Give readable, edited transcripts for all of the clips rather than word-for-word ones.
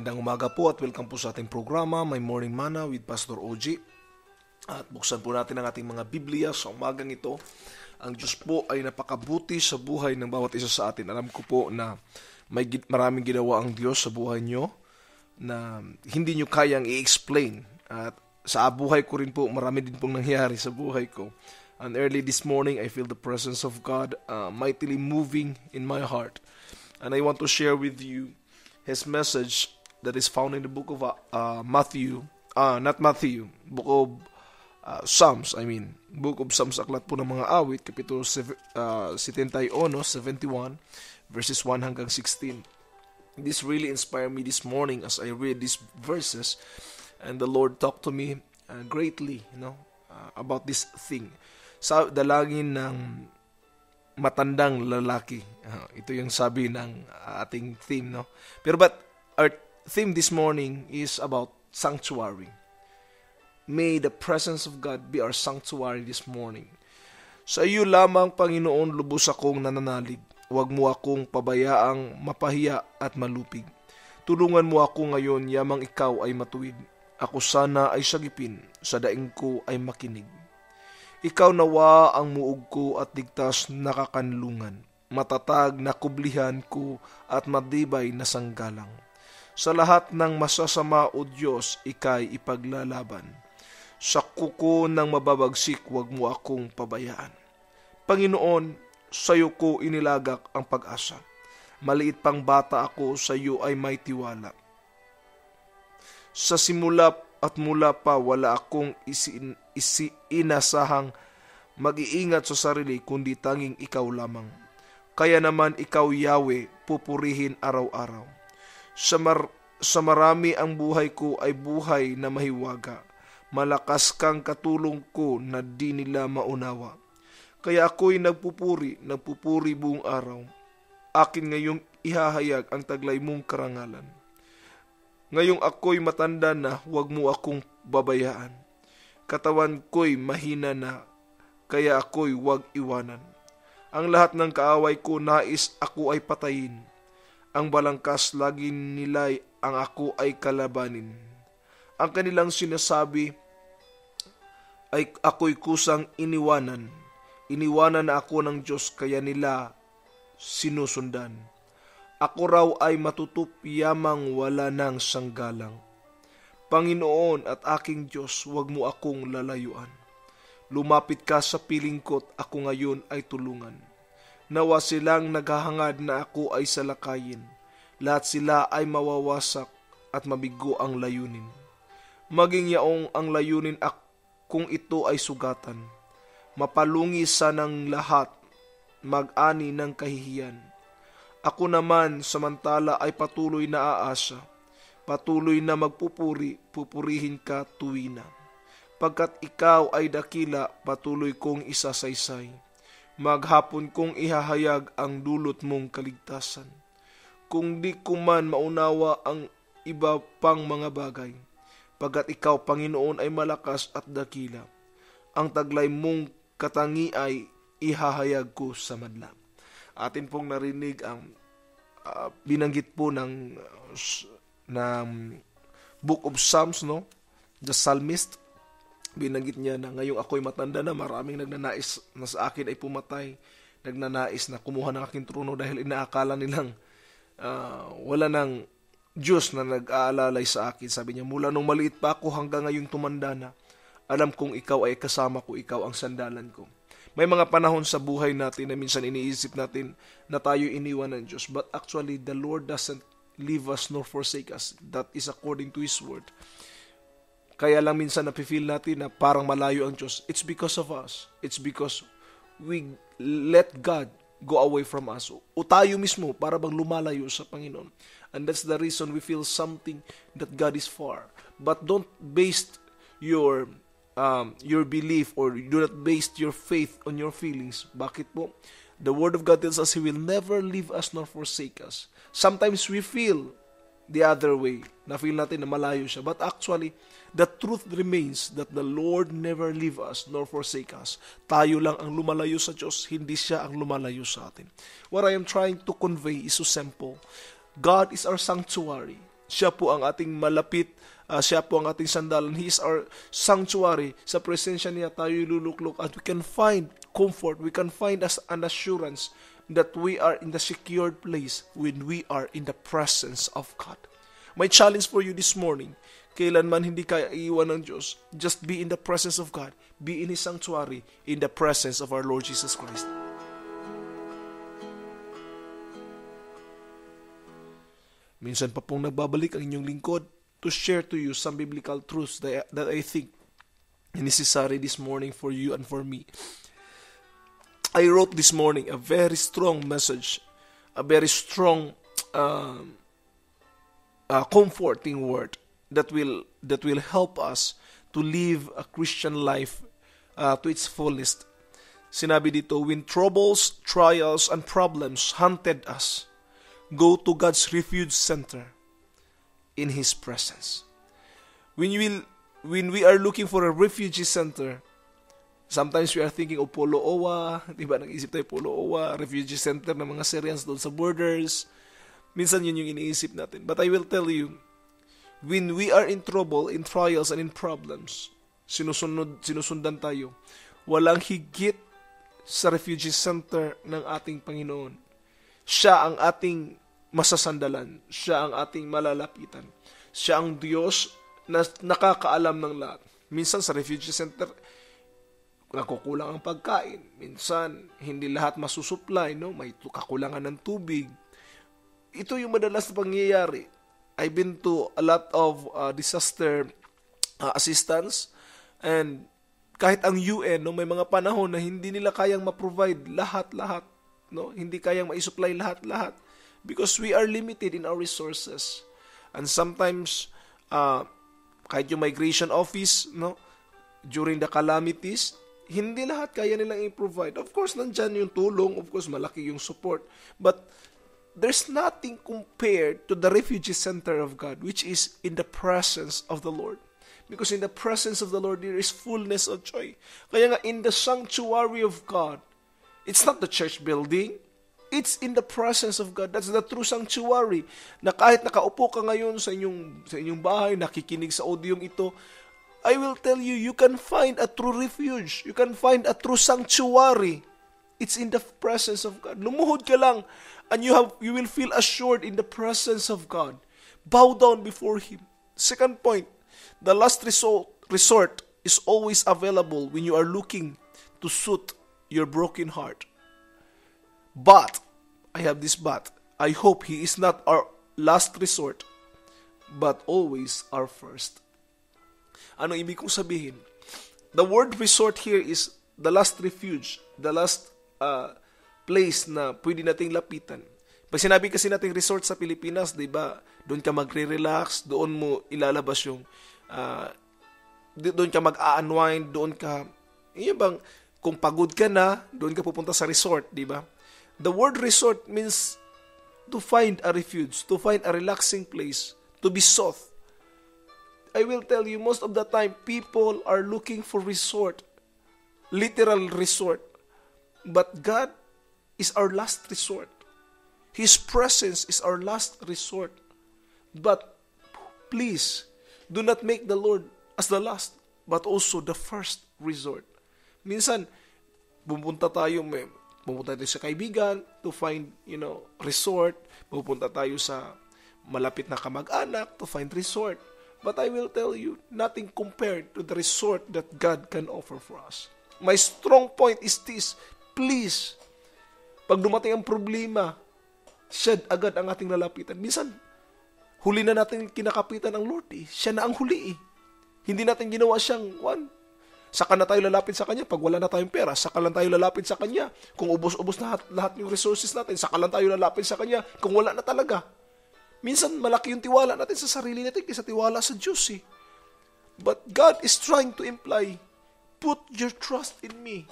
Magandang umaga po at welcome po sa ating programa, My Morning Manna with Pastor OG. At buksan po natin ang ating mga Biblia sa umagang ito. Ang Diyos po ay napakabuti sa buhay ng bawat isa sa atin. Alam ko po na maraming ginawa ang Diyos sa buhay nyo na hindi nyo kayang i-explain. At sa buhay ko rin po, marami din pong nangyari sa buhay ko. And early this morning, I feel the presence of God mightily moving in my heart. And I want to share with you His message that is found in the book of Psalms. Book of Psalms, aklat po ng mga awit, kapitulo 71, verses 1 hanggang 16. This really inspired me this morning as I read these verses, and the Lord talked to me greatly, about this thing. Sa dalangin ng matandang lalaki. Ito yung sabi ng ating theme, no? But our theme this morning is about sanctuary. May the presence of God be our sanctuary this morning. Sa iyo lamang, Panginoon, lubos akong nananalig. Huwag mo akong pabayaang mapahiya at malupig. Tulungan mo ako ngayon, yamang ikaw ay matuwid. Ako sana ay sagipin, sa daing ko ay makinig. Ikaw nawa ang muog ko at ligtas na kakanlungan, matatag na kublihan ko at matibay na sanggalang. Sa lahat ng masasama, O Diyos, ika'y ipaglalaban. Sa kuko ng mababagsik, huwag mo akong pabayaan. Panginoon, sa iyo ko inilagak ang pag-asa. Maliit pang bata ako, sa iyo ay may tiwala. Sa simula at mula pa, wala akong inasahang mag-iingat sa sarili, kundi tanging ikaw lamang. Kaya naman ikaw, Yahweh, pupurihin araw-araw. Sa marami ang buhay ko ay buhay na mahiwaga. Malakas kang katulong ko na di nila maunawa. Kaya ako'y nagpupuri buong araw. Akin ngayong ihahayag ang taglay mong karangalan. Ngayong ako'y matanda na, huwag mo akong babayaan. Katawan ko'y mahina na, kaya ako'y huwag iwanan. Ang lahat ng kaaway ko nais ako ay patayin. Ang balangkas lagi nila'y ang ako ay kalabanin. Ang kanilang sinasabi ay ako'y kusang iniwanan. Iniwanan na ako ng Diyos, kaya nila sinusundan. Ako raw ay matutup, yamang wala ng sanggalang. Panginoon at aking Diyos, huwag mo akong lalayuan. Lumapit ka sa piling ko't ako ngayon ay tulungan. Nawa silang naghahangad na ako ay salakayin. Lahat sila ay mawawasak at mabigo ang layunin. Maging yaong ang layunin kung ito ay sugatan. Mapalungi sanang lahat, mag-ani ng kahihiyan. Ako naman samantala ay patuloy na aasa, patuloy na pupurihin ka tuwina. Pagkat ikaw ay dakila, patuloy kong isasaysay. Maghapon kong ihahayag ang dulot mong kaligtasan. Kung di ko man maunawa ang iba pang mga bagay, pagkat ikaw, Panginoon, ay malakas at dakila. Ang taglay mong katangi ay ihahayag ko sa madla. Atin pong narinig ang binanggit po ng Book of Psalms, no? The Psalmist, binanggit niya na ngayong ako'y matanda na, maraming nagnanais na sa akin ay pumatay, nagnanais na kumuha ng aking trono dahil inaakala nilang wala ng Diyos na nag-aalalay sa akin. Sabi niya, mula nung maliit pa ako hanggang ngayong tumanda na, alam kong ikaw ay kasama ko, ikaw ang sandalan ko. May mga panahon sa buhay natin na minsan iniisip natin na tayo iniwan ng Diyos. But actually, the Lord doesn't leave us nor forsake us. That is according to His Word. Kaya lang minsan napifeel natin na parang malayo ang Diyos. It's because of us. It's because we let God go away from us. O tayo mismo para bang lumalayo sa Panginoon. And that's the reason we feel something that God is far. But don't base your belief or do not base your faith on your feelings. Bakit po? The Word of God tells us He will never leave us nor forsake us. Sometimes we feel the other way. Na-feel natin na malayo siya. But actually, the truth remains that the Lord never leave us nor forsake us. Tayo lang ang lumalayo sa Diyos, hindi siya ang lumalayo sa atin. What I am trying to convey is so simple. God is our sanctuary. Siya po ang ating malapit, siya po ang ating sandalan. He is our sanctuary. Sa presensya niya tayo luluklok at we can find comfort, we can find us an assurance that we are in the secured place when we are in the presence of God. My challenge for you this morning, kailanman hindi ka iiwan ng Diyos, just be in the presence of God, be in His sanctuary, in the presence of our Lord Jesus Christ. Minsan pa pong nagbabalik ang inyong lingkod to share to you some biblical truths that I think necessary this morning for you and for me. I wrote this morning a very strong message, a very strong comforting word that will help us to live a Christian life to its fullest. Sinabi dito, when troubles, trials, and problems hunted us, go to God's refuge center in His presence. When we are looking for a refugee center, sometimes we are thinking of Polo Owa, diba? Nag-isip tayo Polo Owa, refugee center ng mga Syrians doon sa borders. Minsan yun yung iniisip natin. But I will tell you, when we are in trouble, in trials, and in problems, sinusundan tayo. Walang higit sa refugee center ng ating Panginoon. Siya ang ating masasandalan. Siya ang ating malalapitan. Siya ang Diyos na nakakaalam ng lahat. Minsan sa refugee center, nakukulang ang pagkain. Minsan, hindi lahat masusupply, no? May kakulangan ng tubig. Ito yung madalas na pangyayari. I've been to a lot of disaster assistance, and kahit ang UN, no, may mga panahon na hindi nila kayang ma-provide lahat-lahat, no? Hindi kayang ma-supply lahat-lahat because we are limited in our resources. And sometimes kahit yung migration office, no, during the calamities, hindi lahat kaya nilang i-provide. Of course, nandyan yung tulong, of course, malaki yung support, but there's nothing compared to the refugee center of God, which is in the presence of the Lord. Because in the presence of the Lord, there is fullness of joy. Kaya nga, in the sanctuary of God, it's not the church building. It's in the presence of God. That's the true sanctuary. Na kahit nakaupo ka ngayon sa inyong bahay, nakikinig sa audiong ito, I will tell you, you can find a true refuge. You can find a true sanctuary. It's in the presence of God. Lumuhod ka lang, and you will feel assured in the presence of God. Bow down before Him. Second point, the last resort is always available when you are looking to soothe your broken heart. But, I have this but, I hope He is not our last resort, but always our first. Ano ibig kong sabihin? The word resort here is the last refuge, the last place na pwede nating lapitan. Pag sinabi kasi nating resort sa Pilipinas, di ba, doon ka magre-relax, doon mo ilalabas yung, doon ka mag-unwind, doon ka, yun bang, kung pagod ka na, doon ka pupunta sa resort, di ba? The word resort means to find a refuge, to find a relaxing place, to be soothed. I will tell you, most of the time, people are looking for resort, literal resort. But God is our last resort. His presence is our last resort. But please, do not make the Lord as the last, but also the first resort. Minsan, pupunta tayo sa kaibigan to find, resort. Pupunta tayo sa malapit na kamag-anak to find resort. But I will tell you, nothing compared to the resort that God can offer for us. My strong point is this, please, pag dumating ang problema, siya agad ang ating lalapitan. Minsan, huli na natin kinakapitan ng Lord eh. Siya na ang huli eh. Hindi natin ginawa siyang saka na tayo lalapit sa Kanya. Pag wala na tayong pera, saka lang tayo lalapit sa Kanya. Kung ubos-ubos na lahat yung resources natin, saka lang tayo lalapit sa Kanya. Kung wala na talaga. Minsan, malaki yung tiwala natin sa sarili natin kaysa tiwala sa Diyos eh. But God is trying to imply, put your trust in me.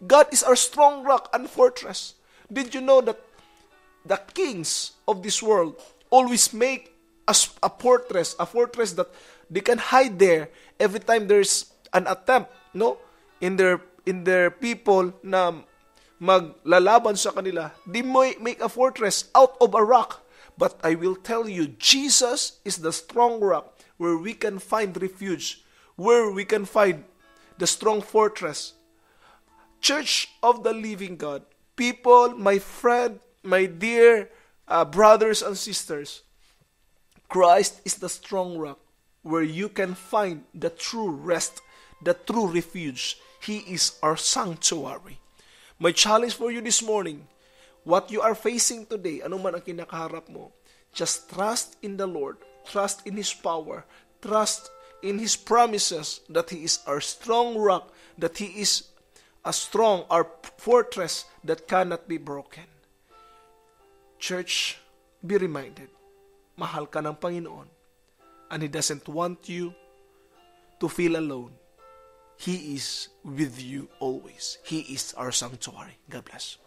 God is our strong rock and fortress. Did you know that the kings of this world always make a fortress that they can hide there every time there's an attempt, in their people na maglalaban sa kanila. They make a fortress out of a rock. But I will tell you, Jesus is the strong rock where we can find refuge, where we can find the strong fortress. Church of the living God, people, my friend, my dear brothers and sisters, Christ is the strong rock where you can find the true rest, the true refuge. He is our sanctuary. My challenge for you this morning, what you are facing today, ano man ang kinakaharap mo, just trust in the Lord, trust in His power, trust in His promises that He is our strong rock, that He is our fortress that cannot be broken. Church, be reminded, mahal ka ng Panginoon, and He doesn't want you to feel alone. He is with you always. He is our sanctuary. God bless.